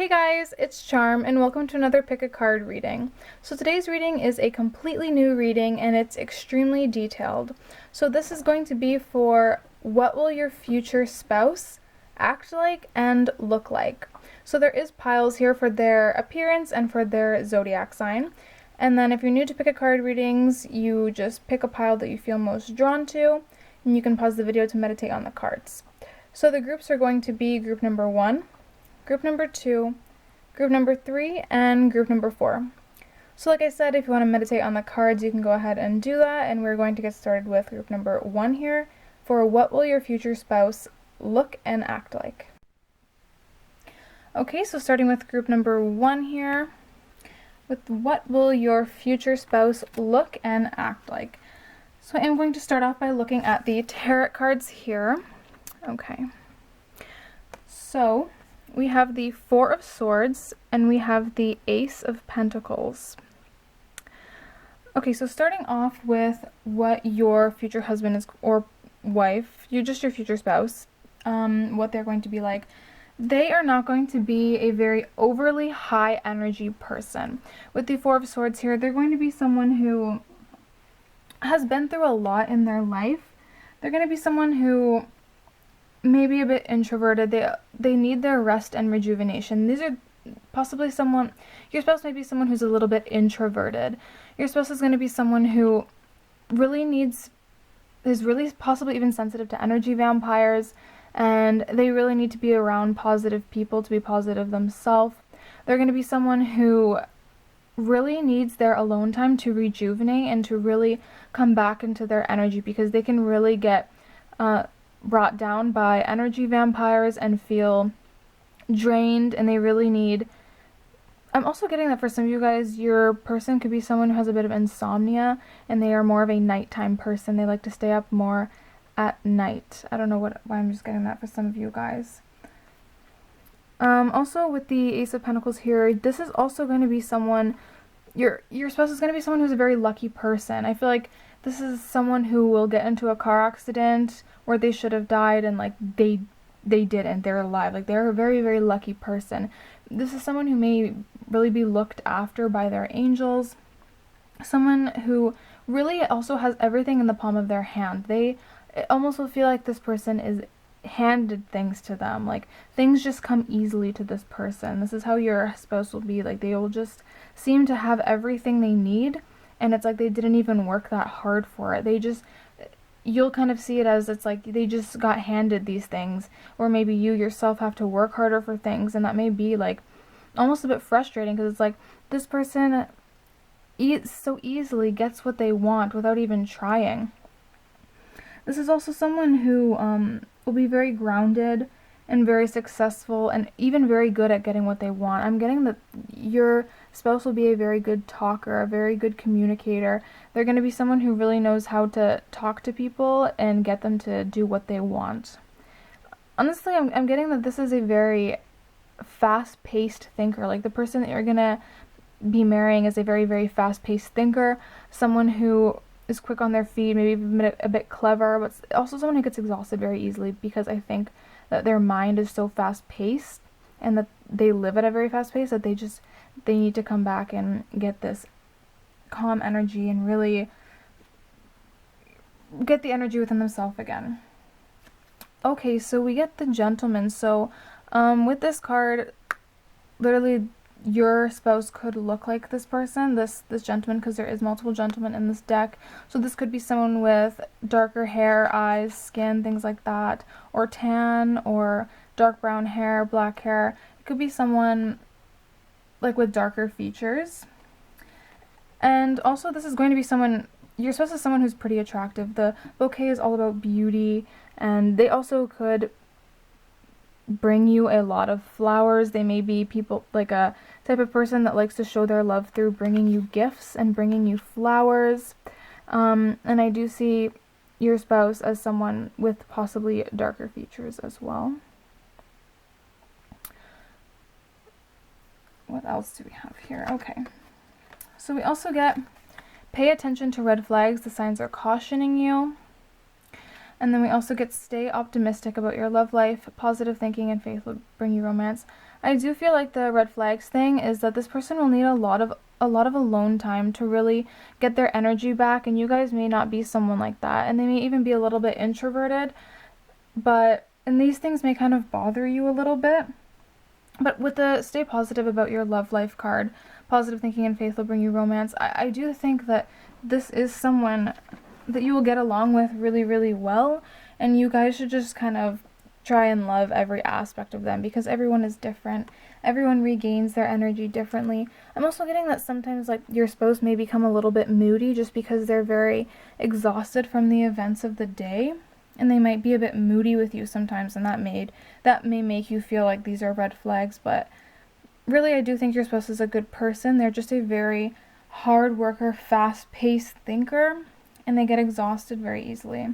Hey guys, it's Charm and welcome to another pick a card reading. So today's reading is a completely new reading and it's extremely detailed. So this is going to be for what will your future spouse act like and look like. So there is piles here for their appearance and for their zodiac sign. And then if you're new to pick a card readings, you just pick a pile that you feel most drawn to and you can pause the video to meditate on the cards. So the groups are going to be group number 1, group number 2, group number 3, and group number 4. So like I said, if you want to meditate on the cards, you can go ahead and do that, and we're going to get started with group number 1 here for what will your future spouse look and act like. Okay, so starting with group number 1 here, with what will your future spouse look and act like. So I'm going to start off by looking at the tarot cards here. Okay, so we have the Four of Swords and we have the Ace of Pentacles. Okay, so starting off with what your future husband is, or wife, your future spouse, what they're going to be like. They are not going to be a very overly high energy person. With the Four of Swords here, they're going to be someone who has been through a lot in their life. They're going to be someone who maybe a bit introverted. They need their rest and rejuvenation. These are possibly someone, your spouse may be someone who's a little bit introverted. Your spouse is going to be someone who is really possibly even sensitive to energy vampires, and they really need to be around positive people to be positive themselves. They're going to be someone who really needs their alone time to rejuvenate and to really come back into their energy, because they can really get brought down by energy vampires and feel drained, and they really need. I'm also getting that for some of you guys, your person could be someone who has a bit of insomnia and they are more of a nighttime person. They like to stay up more at night. I don't know why I'm just getting that for some of you guys. Also with the Ace of Pentacles here, this is also going to be someone, your spouse is going to be someone who's a very lucky person. I feel like this is someone who will get into a car accident where they should have died and like they didn't. They're alive. Like they're a very, very lucky person. This is someone who may really be looked after by their angels. Someone who really also has everything in the palm of their hand. It almost will feel like this person is handed things to them. Like things just come easily to this person. This is how your spouse will be. Like they will just seem to have everything they need, and it's like they didn't even work that hard for it. You'll kind of see it as it's like they just got handed these things, or maybe you yourself have to work harder for things, and that may be like almost a bit frustrating, because it's like this person so easily gets what they want without even trying. This is also someone who will be very grounded and very successful and even very good at getting what they want. I'm getting that your spouse will be a very good talker, a very good communicator. They're going to be someone who really knows how to talk to people and get them to do what they want. Honestly, I'm getting that this is a very fast-paced thinker. Like the person that you're going to be marrying is a very, very fast-paced thinker, someone who is quick on their feet, maybe even a bit clever, but also someone who gets exhausted very easily, because I think that their mind is so fast-paced and that they live at a very fast pace that they need to come back and get this calm energy and really get the energy within themselves again. Okay, so we get the Gentleman. So with this card, literally your spouse could look like this person, this gentleman, because there is multiple gentlemen in this deck. So this could be someone with darker hair, eyes, skin, things like that, or tan, or dark brown hair, black hair. It could be someone like with darker features. And also this is going to be someone, your spouse is someone who's pretty attractive. The bouquet is all about beauty, and they also could bring you a lot of flowers. They may be people, like a type of person that likes to show their love through bringing you gifts and bringing you flowers. And I do see your spouse as someone with possibly darker features as well. What else do we have here? Okay, so we also get pay attention to red flags. The signs are cautioning you. And then we also get stay optimistic about your love life. Positive thinking and faith will bring you romance. I do feel like the red flags thing is that this person will need a lot of alone time to really get their energy back, and you guys may not be someone like that, and they may even be a little bit introverted, and these things may kind of bother you a little bit. But with the stay positive about your love life card, positive thinking and faith will bring you romance, I do think that this is someone that you will get along with really, really well, and you guys should just kind of try and love every aspect of them, because everyone is different. Everyone regains their energy differently. I'm also getting that sometimes, like, your spouse may become a little bit moody just because they're very exhausted from the events of the day, and they might be a bit moody with you sometimes, and that may make you feel like these are red flags. But really, I do think your spouse is a good person. They're just a very hard worker, fast-paced thinker, and they get exhausted very easily.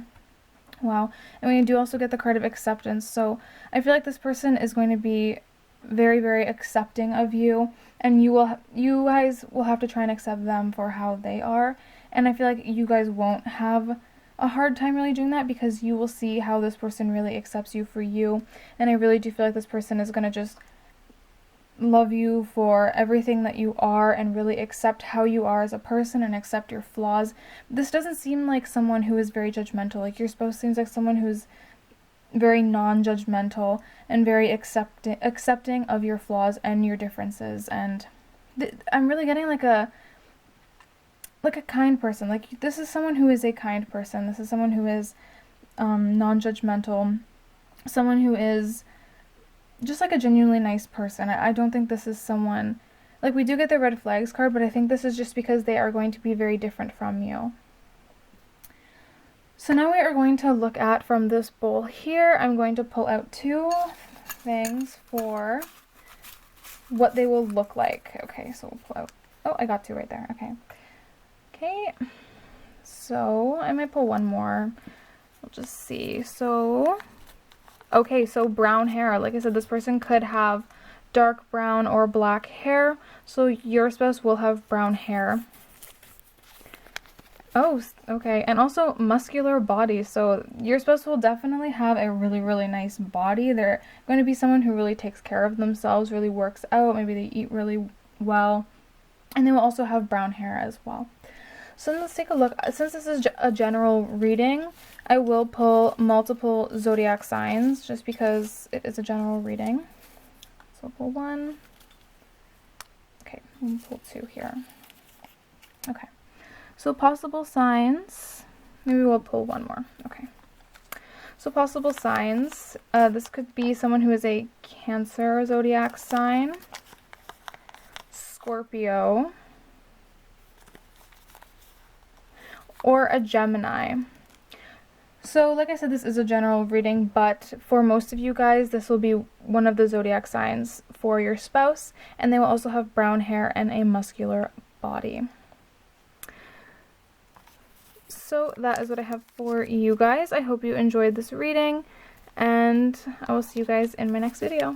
Wow. And we do also get the card of acceptance. So I feel like this person is going to be very, very accepting of you, and you guys will have to try and accept them for how they are. And I feel like you guys won't have a hard time really doing that, because you will see how this person really accepts you for you. And I really do feel like this person is going to just love you for everything that you are and really accept how you are as a person and accept your flaws. This doesn't seem like someone who is very judgmental. Like, your spouse seems like someone who's very non-judgmental and very accepting of your flaws and your differences. And I'm really getting like a kind person. Like, this is someone who is a kind person. This is someone who is non-judgmental, someone who is just like a genuinely nice person. I don't think this is someone, like, we do get the red flags card, but I think this is just because they are going to be very different from you. So now we are going to look at, from this bowl here, I'm going to pull out 2 things for what they will look like. Okay, so we'll pull out, oh, I got 2 right there. Okay, so I might pull 1 more. We'll just see. Okay, so brown hair. Like I said, this person could have dark brown or black hair, so your spouse will have brown hair. Oh, okay, and also muscular body. So your spouse will definitely have a really, really nice body. They're going to be someone who really takes care of themselves, really works out, maybe they eat really well, and they will also have brown hair as well. So let's take a look. Since this is a general reading, I will pull multiple zodiac signs just because it is a general reading. So I'll pull 1. Okay, we'll pull 2 here. Okay, so possible signs. Maybe we'll pull 1 more. Okay. So possible signs. This could be someone who is a Cancer zodiac sign, Scorpio, or a Gemini. So like I said, this is a general reading, but for most of you guys, this will be one of the zodiac signs for your spouse, and they will also have brown hair and a muscular body. So that is what I have for you guys. I hope you enjoyed this reading, and I will see you guys in my next video.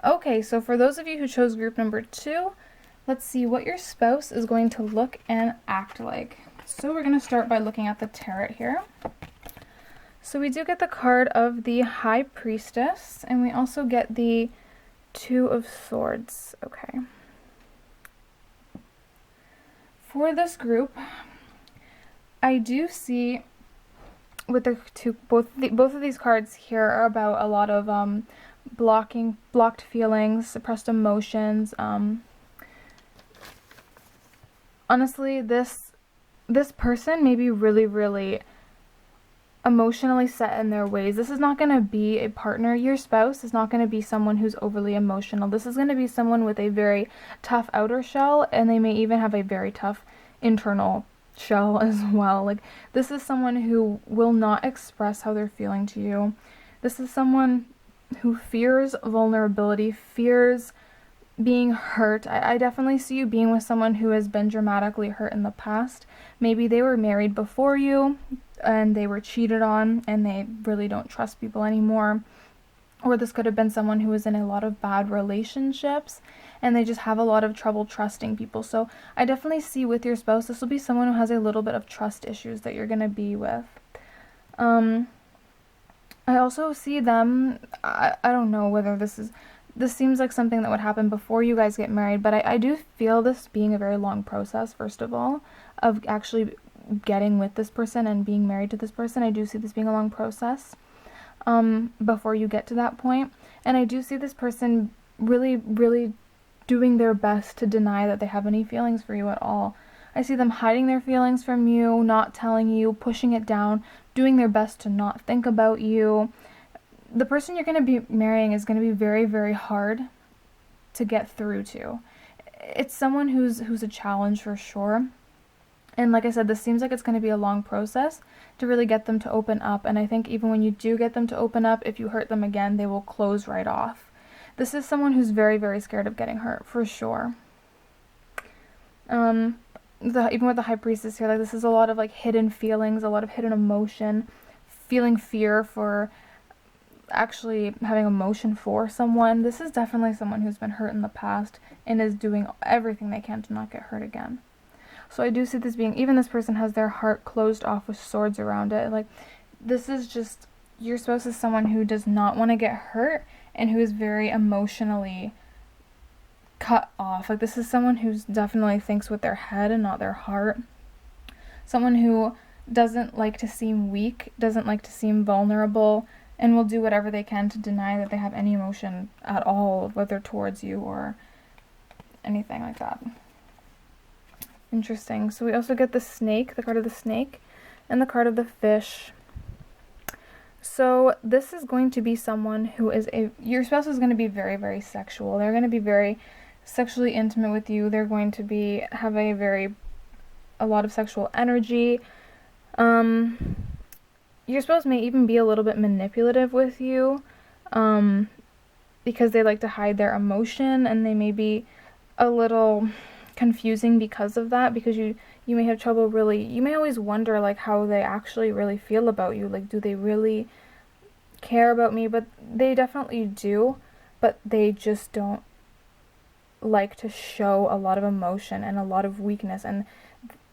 Okay, so for those of you who chose group number 2, let's see what your spouse is going to look and act like. So we're going to start by looking at the tarot here. So we do get the card of the High Priestess, and we also get the 2 of Swords. Okay. For this group, I do see with the both of these cards here are about a lot of blocked feelings, suppressed emotions. Honestly, this person may be really, really emotionally set in their ways. This is not going to be a partner. Your spouse is not going to be someone who's overly emotional. This is going to be someone with a very tough outer shell, and they may even have a very tough internal shell as well. Like, this is someone who will not express how they're feeling to you. This is someone who fears vulnerability, fears being hurt. I definitely see you being with someone who has been dramatically hurt in the past. Maybe they were married before you and they were cheated on and they really don't trust people anymore. Or this could have been someone who was in a lot of bad relationships and they just have a lot of trouble trusting people. So I definitely see with your spouse, this will be someone who has a little bit of trust issues that you're going to be with. I also see them, I don't know whether this seems like something that would happen before you guys get married, but I do feel this being a very long process, first of all, of actually getting with this person and being married to this person. I do see this being a long process before you get to that point. And I do see this person really, really doing their best to deny that they have any feelings for you at all. I see them hiding their feelings from you, not telling you, pushing it down, doing their best to not think about you. The person you're going to be marrying is going to be very, very hard to get through to. It's someone who's a challenge for sure. And like I said, this seems like it's going to be a long process to really get them to open up. And I think even when you do get them to open up, if you hurt them again, they will close right off. This is someone who's very, very scared of getting hurt, for sure. Even with the High Priestess here, like this is a lot of like hidden feelings, a lot of hidden emotion, feeling fear for actually having emotion for someone. This is definitely someone who's been hurt in the past and is doing everything they can to not get hurt again. So I do see this being, even this person has their heart closed off with swords around it. Like, this is just, your spouse is someone who does not want to get hurt and who is very emotionally cut off. Like, this is someone who definitely thinks with their head and not their heart. Someone who doesn't like to seem weak, doesn't like to seem vulnerable, and will do whatever they can to deny that they have any emotion at all, whether towards you or anything like that. Interesting. So we also get the snake, the card of the snake, and the card of the fish. So this is going to be someone who is your spouse is going to be very, very sexual. They're going to be very sexually intimate with you. They're going to have a lot of sexual energy. Your spouse may even be a little bit manipulative with you, because they like to hide their emotion, and they may be a little confusing because of that, because you may have trouble you may always wonder like how they actually really feel about you. Like, do they really care about me? But they definitely do, but they just don't like to show a lot of emotion and a lot of weakness. And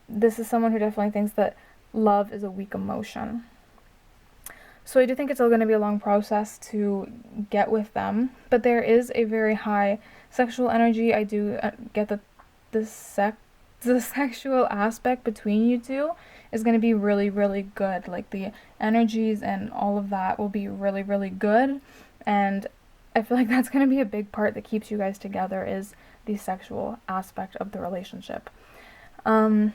this is someone who definitely thinks that love is a weak emotion. So I do think it's still going to be a long process to get with them, but there is a very high sexual energy. I do get that the sexual aspect between you two is going to be really, really good. Like, the energies and all of that will be really, really good, and I feel like that's going to be a big part that keeps you guys together, is the sexual aspect of the relationship. Also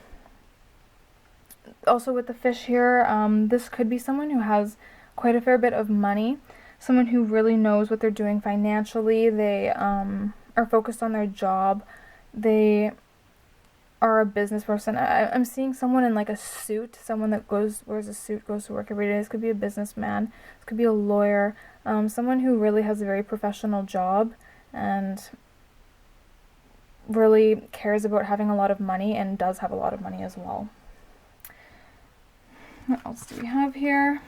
with the fish here, this could be someone who has quite a fair bit of money, someone who really knows what they're doing financially. They are focused on their job. They are a business person. I'm seeing someone in like a suit, someone that wears a suit, goes to work every day. This could be a businessman, this could be a lawyer, someone who really has a very professional job and really cares about having a lot of money and does have a lot of money as well. What else do we have here?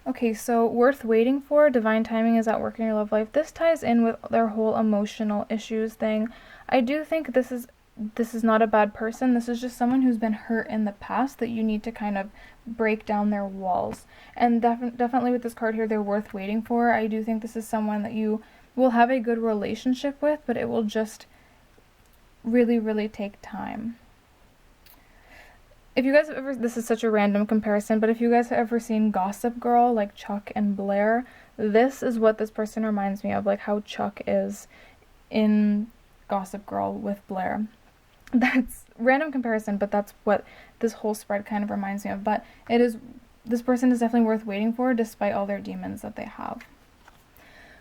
Okay, so worth waiting for, divine timing is at work in your love life. This ties in with their whole emotional issues thing. I do think this is not a bad person. This is just someone who's been hurt in the past that you need to kind of break down their walls. And definitely with this card here, they're worth waiting for. I do think this is someone that you will have a good relationship with, but it will just really, really take time. If you guys have ever, this is such a random comparison, but if you guys have ever seen Gossip Girl, like Chuck and Blair, this is what this person reminds me of, like how Chuck is in Gossip Girl with Blair. That's random comparison, but that's what this whole spread kind of reminds me of. But this person is definitely worth waiting for, despite all their demons that they have.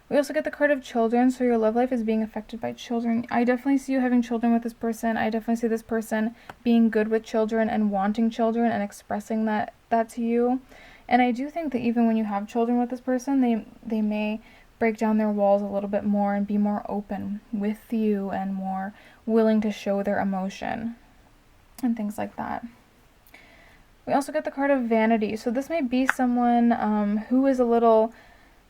We also get the card of children, so your love life is being affected by children. I definitely see you having children with this person. I definitely see this person being good with children and wanting children and expressing that to you. And I do think that even when you have children with this person, they may break down their walls a little bit more and be more open with you and more willing to show their emotion and things like that. We also get the card of vanity. So this may be someone who is a little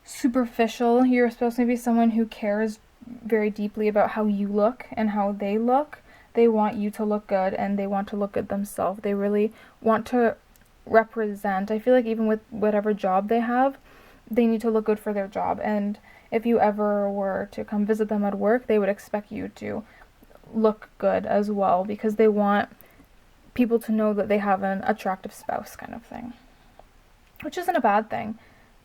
superficial. You're supposed to be someone who cares very deeply about how you look and how they look. They want you to look good and they want to look good themselves. They really want to represent. I feel like even with whatever job they have, they need to look good for their job. And if you ever were to come visit them at work, they would expect you to look good as well, because they want people to know that they have an attractive spouse kind of thing. Which isn't a bad thing,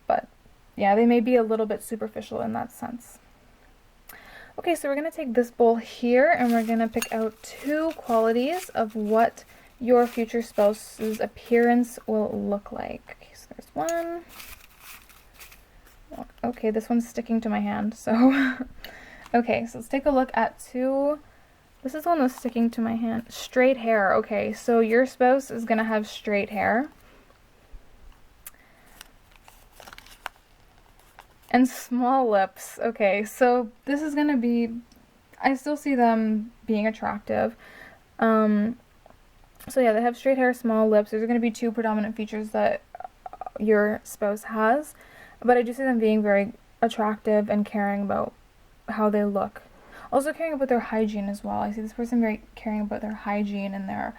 but yeah, they may be a little bit superficial in that sense. Okay, so we're going to take this bowl here and we're going to pick out 2 qualities of what your future spouse's appearance will look like. Okay, so there's one. Okay, this one's sticking to my hand, so okay, so let's take a look at 2. This is the one that's sticking to my hand. Straight hair. Okay, so your spouse is going to have straight hair. And small lips. Okay, so this is going to be, I still see them being attractive. So yeah, they have straight hair, small lips. There's going to be 2 predominant features that your spouse has. But I do see them being very attractive and caring about how they look. Also caring about their hygiene as well. I see this person very caring about their hygiene and their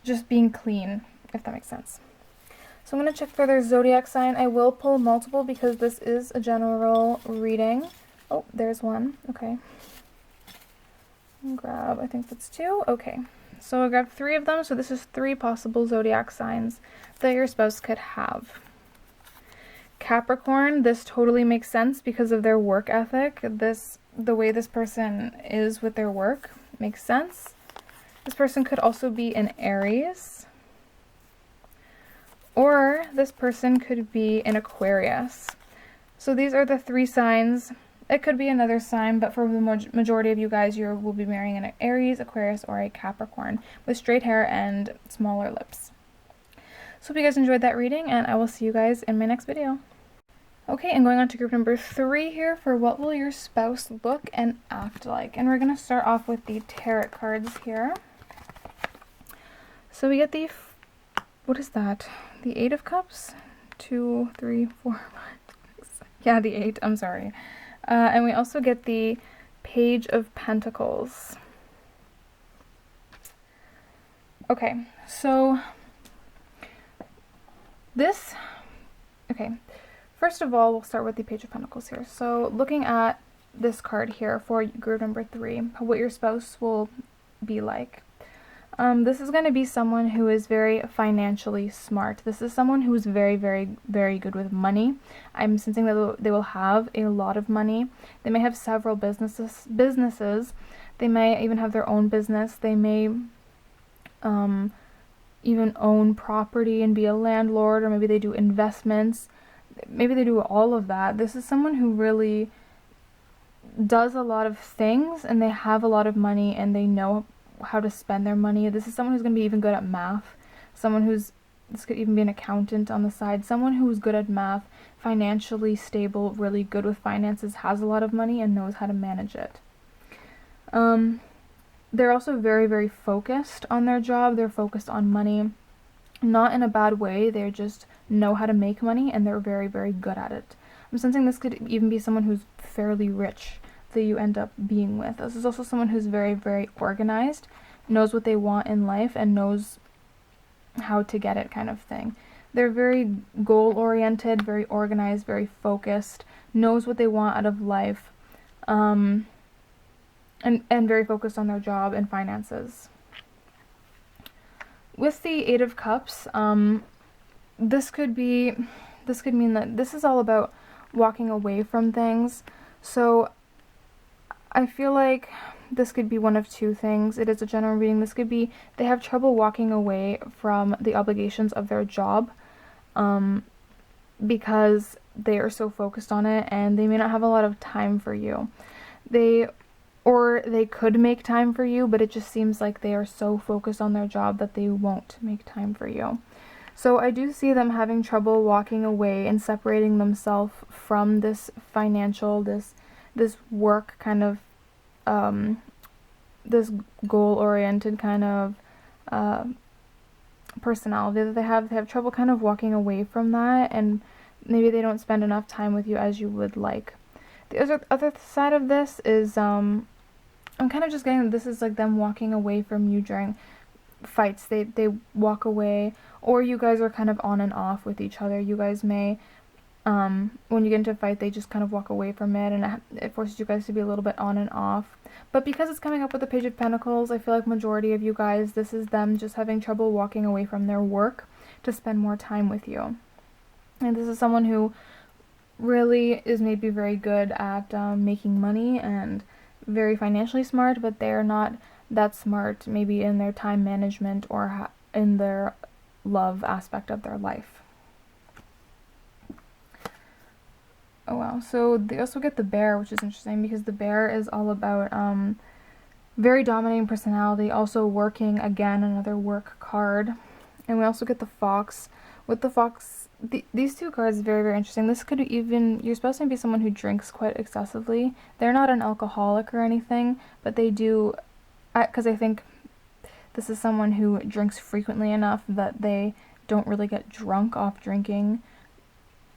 just being clean, if that makes sense. So I'm going to check for their zodiac sign. I will pull multiple because this is a general reading. Oh, there's one. Okay. Grab, I think that's 2. Okay. So I grabbed 3 of them. So this is 3 possible zodiac signs that your spouse could have. Capricorn, this totally makes sense because of their work ethic. The way this person is with their work makes sense. This person could also be an Aries. Or this person could be an Aquarius. So these are the 3 signs. It could be another sign, but for the majority of you guys, you will be marrying an Aries, Aquarius, or a Capricorn with straight hair and smaller lips. So hope you guys enjoyed that reading, and I will see you guys in my next video. Okay, and going on to group number 3 here for what will your spouse look and act like. And we're going to start off with the tarot cards here. So we get the, what is that? The 8 of Cups? 2, 3, 4, 5, 6, yeah, the 8, I'm sorry. And we also get the Page of Pentacles. Okay, so this, okay, first of all, we'll start with the Page of Pentacles here. So looking at this card here for group number 3, what your spouse will be like. This is going to be someone who is very financially smart. This is someone who is very, very, very good with money. I'm sensing that they will have a lot of money. They may have several businesses. They may even have their own business. They may even own property and be a landlord, or maybe they do investments. Maybe they do all of that. This is someone who really does a lot of things, and they have a lot of money, and they know how to spend their money. This is someone who's going to be even good at math. This could even be an accountant on the side. Someone who's good at math, financially stable, really good with finances, has a lot of money, and knows how to manage it. They're also very, very focused on their job. They're focused on money. Not in a bad way. They just know how to make money, and they're very, very good at it. I'm sensing this could even be someone who's fairly rich that you end up being with. This is also someone who's very, very organized, knows what they want in life, and knows how to get it, kind of thing. They're very goal-oriented, very organized, very focused, knows what they want out of life, and very focused on their job and finances. With the 8 of Cups, this could mean that this is all about walking away from things. So I feel like this could be one of 2 things. It is a general reading. This could be they have trouble walking away from the obligations of their job because they are so focused on it, and they may not have a lot of time for you. They could make time for you, but it just seems like they are so focused on their job that they won't make time for you. So I do see them having trouble walking away and separating themselves from this financial, this work kind of, this goal-oriented kind of personality that they have. They have trouble kind of walking away from that, and maybe they don't spend enough time with you as you would like. The other side of this is, I'm kind of just getting that this is like them walking away from you during fights. They walk away, or you guys are kind of on and off with each other. You guys may, when you get into a fight, they just kind of walk away from it, and it forces you guys to be a little bit on and off. But because it's coming up with the Page of Pentacles, I feel like majority of you guys, this is them just having trouble walking away from their work to spend more time with you. And this is someone who really is maybe very good at making money and very financially smart, but they're not that smart maybe in their time management or in their love aspect of their life. Oh wow, so they also get the Bear, which is interesting because the Bear is all about very dominating personality, also working, again, another work card. And we also get the Fox. With the Fox, these two cards are very, very interesting. This could even, you're supposed to be someone who drinks quite excessively. They're not an alcoholic or anything, but they do, because I think this is someone who drinks frequently enough that they don't really get drunk off drinking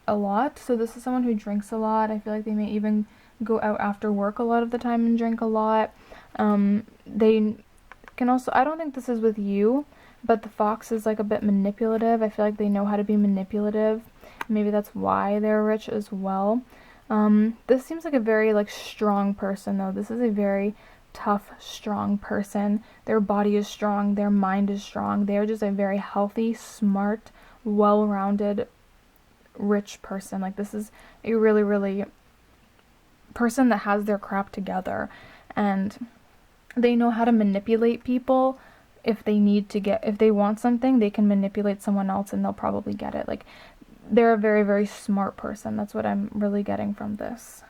a lot. So this is someone who drinks a lot. I feel like they may even go out after work a lot of the time and drink a lot. They can also, I don't think this is with you, but the Fox is like a bit manipulative. I feel like they know how to be manipulative. Maybe that's why they're rich as well. This seems like a very like strong person though. This is a very tough, strong person. Their body is strong. Their mind is strong. They're just a very healthy, smart, well-rounded, rich person. Like this is a really, really person that has their crap together, and they know how to manipulate people. If they want something, they can manipulate someone else and they'll probably get it. Like, they're a very, very smart person. That's what I'm really getting from this.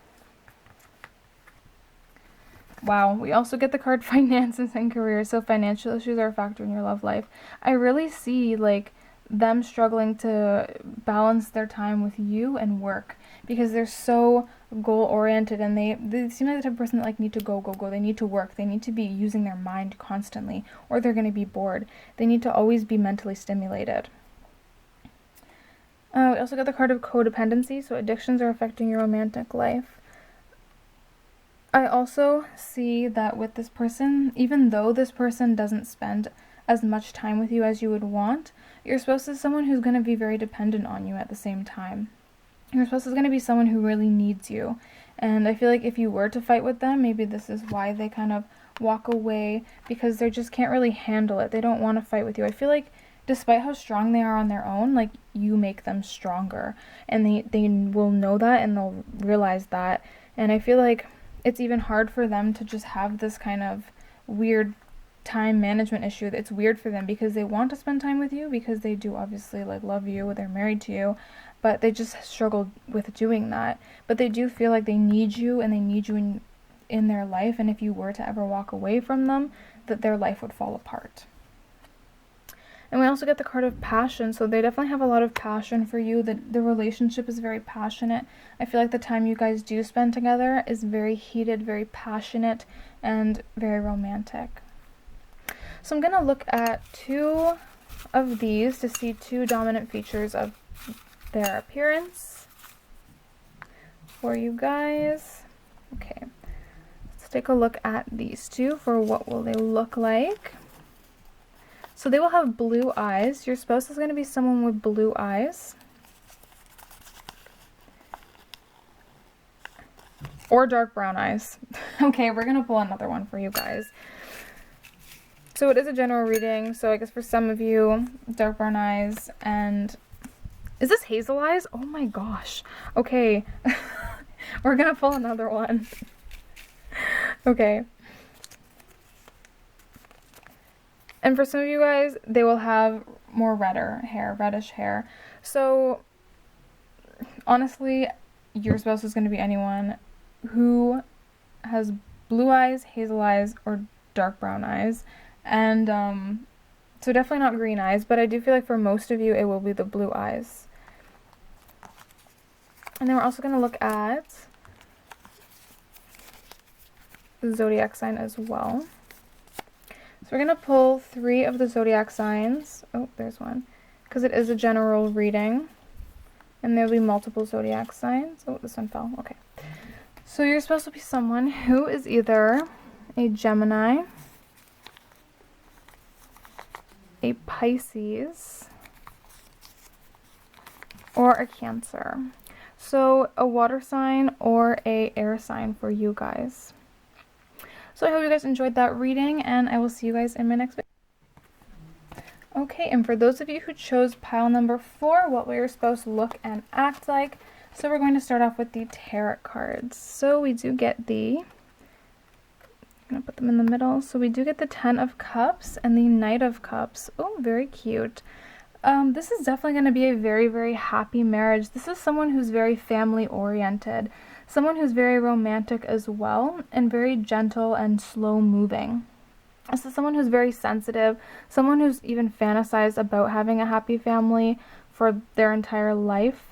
Wow, we also get the card finances and career. So financial issues are a factor in your love life. I really see, like, them struggling to balance their time with you and work because they're so goal-oriented, and they seem like the type of person that like need to go. They need to work. They need to be using their mind constantly, or they're going to be bored. They need to always be mentally stimulated. We also got the card of codependency, so addictions are affecting your romantic life. I also see that with this person, even though this person doesn't spend as much time with you as you would want, you're supposed to be someone who's going to be very dependent on you at the same time. You're supposed to be going to be someone who really needs you. And I feel like if you were to fight with them, maybe this is why they kind of walk away, because they just can't really handle it. They don't want to fight with you. I feel like despite how strong they are on their own, like, you make them stronger. And they will know that, and they'll realize that. And I feel like it's even hard for them to just have this kind of weird time management issue. It's weird for them because they want to spend time with you, because they do obviously like love you, they're married to you, but they just struggle with doing that. But they do feel like they need you, and they need you in their life, and if you were to ever walk away from them, that their life would fall apart. And we also get the card of passion, so they definitely have a lot of passion for you. The relationship is very passionate. I feel like the time you guys do spend together is very heated, very passionate, and very romantic. So I'm going to look at two of these to see two dominant features of their appearance for you guys. Okay, let's take a look at these two for what will they look like. So they will have blue eyes. Your spouse is going to be someone with blue eyes. Or dark brown eyes. Okay, we're going to pull another one for you guys. So it is a general reading, so I guess for some of you, dark brown eyes, and is this hazel eyes? Oh my gosh. Okay, we're gonna pull another one. Okay. And for some of you guys, they will have more reddish hair. So honestly, your spouse is going to be anyone who has blue eyes, hazel eyes, or dark brown eyes. And so definitely not green eyes, but I do feel like for most of you it will be the blue eyes. And then we're also going to look at the zodiac sign as well. So we're going to pull 3 of the zodiac signs. Oh, there's one. Because it is a general reading. And there'll be multiple zodiac signs. Oh, this one fell. Okay. So you're supposed to be someone who is either a Gemini, a Pisces, or a Cancer. So a water sign or a air sign for you guys. So I hope you guys enjoyed that reading, and I will see you guys in my next video. Okay, and for those of you who chose pile number 4, what will your spouse look and act like? So we're going to start off with the tarot cards. So we do get I'm going to put them in the middle. So we do get the 10 of Cups and the Knight of Cups. Oh, very cute. This is definitely going to be a very, very happy marriage. This is someone who's very family oriented, someone who's very romantic as well, and very gentle and slow moving. This is someone who's very sensitive, someone who's even fantasized about having a happy family for their entire life.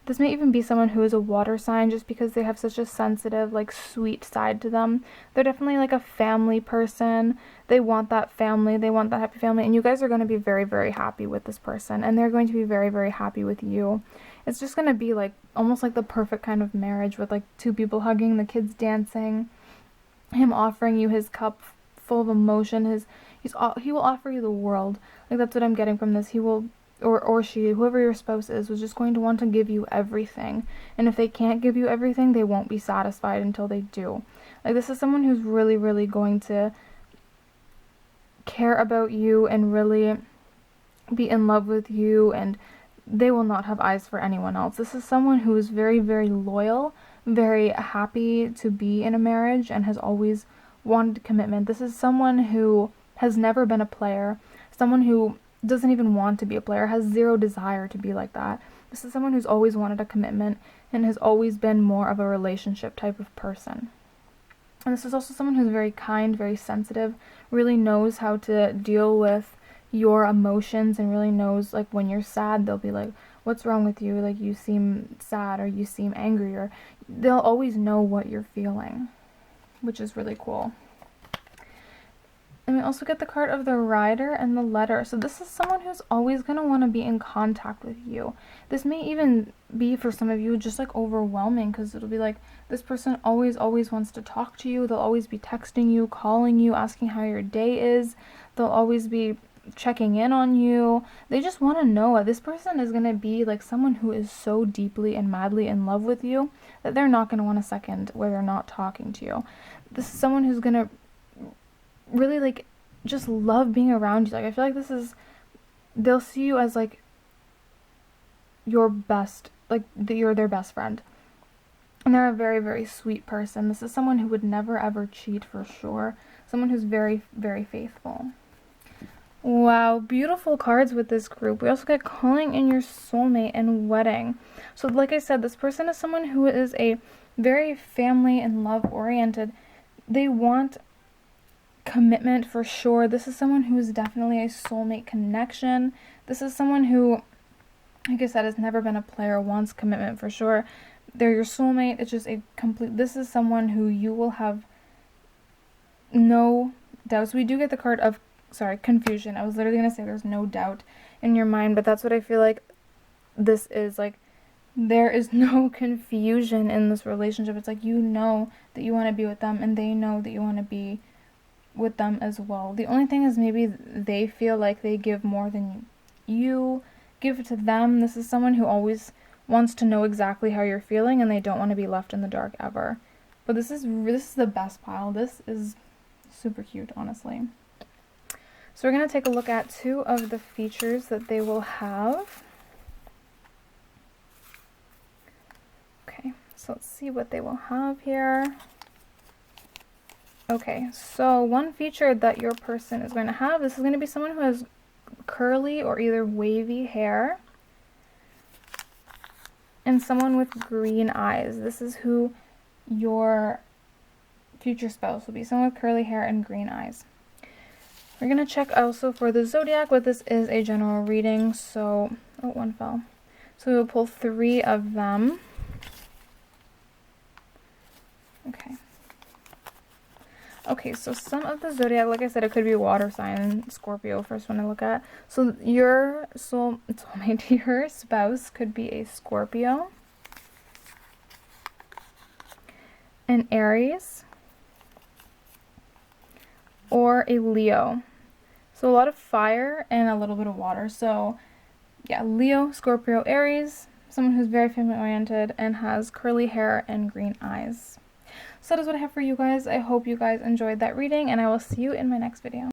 This may even be someone who is a water sign just because they have such a sensitive, like, sweet side to them. They're definitely like a family person. They want that family. They want that happy family. And you guys are going to be very, very happy with this person. And they're going to be very, very happy with you. It's just going to be like almost like the perfect kind of marriage with like 2 people hugging, the kids dancing, him offering you his cup full of emotion. He will offer you the world. Like, that's what I'm getting from this. He will... or she, whoever your spouse is, was just going to want to give you everything. And if they can't give you everything, they won't be satisfied until they do. Like, this is someone who's really, really going to care about you and really be in love with you, and they will not have eyes for anyone else. This is someone who is very, very loyal, very happy to be in a marriage, and has always wanted commitment. This is someone who has never been a player, someone who doesn't even want to be a player, has zero desire to be like that. This is someone who's always wanted a commitment and has always been more of a relationship type of person. And this is also someone who's very kind, very sensitive, really knows how to deal with your emotions, and really knows, like, when you're sad, they'll be like, what's wrong with you? Like, you seem sad, or you seem angry, or they'll always know what you're feeling, which is really cool. And we also get the card of the Rider and the Letter. So this is someone who's always going to want to be in contact with you. This may even be, for some of you, just like overwhelming, because it'll be like, this person always wants to talk to you. They'll always be texting you, calling you, asking how your day is. They'll always be checking in on you. They just want to know. This person is going to be like someone who is so deeply and madly in love with you that they're not going to want a second where they're not talking to you. This is someone who's going to really, like, just love being around you. Like, I feel like they'll see you as like your best, like, you're their best friend. And they're a very, very sweet person. This is someone who would never ever cheat, for sure. Someone who's very, very faithful. Wow, beautiful cards with this group. We also get calling in your soulmate and wedding. So like I said, this person is someone who is a very family and love oriented. They want commitment, for sure. This is someone who is definitely a soulmate connection. This is someone who, like I said, has never been a player, wants commitment, for sure. They're your soulmate. It's just this is someone who you will have no doubts. We do get the card of, confusion. I was literally going to say there's no doubt in your mind, but that's what I feel like this is. Like, there is no confusion in this relationship. It's like, you know that you want to be with them, and they know that you want to be with them as well. The only thing is, maybe they feel like they give more than you give to them. This is someone who always wants to know exactly how you're feeling, and they don't want to be left in the dark ever. But this is the best pile. This is super cute, honestly. So we're going to take a look at 2 of the features that they will have. Okay, so let's see what they will have here. Okay, so one feature that your person is going to have, this is going to be someone who has curly or either wavy hair, and someone with green eyes. This is who your future spouse will be, someone with curly hair and green eyes. We're going to check also for the zodiac, but this is a general reading, so, oh, one fell. So we'll pull 3 of them. Okay. Okay, so some of the zodiac, like I said, it could be water sign, Scorpio, first one to look at. So your soulmate, your spouse could be a Scorpio, an Aries, or a Leo. So a lot of fire and a little bit of water. So yeah, Leo, Scorpio, Aries, someone who's very family oriented and has curly hair and green eyes. So that is what I have for you guys. I hope you guys enjoyed that reading, and I will see you in my next video.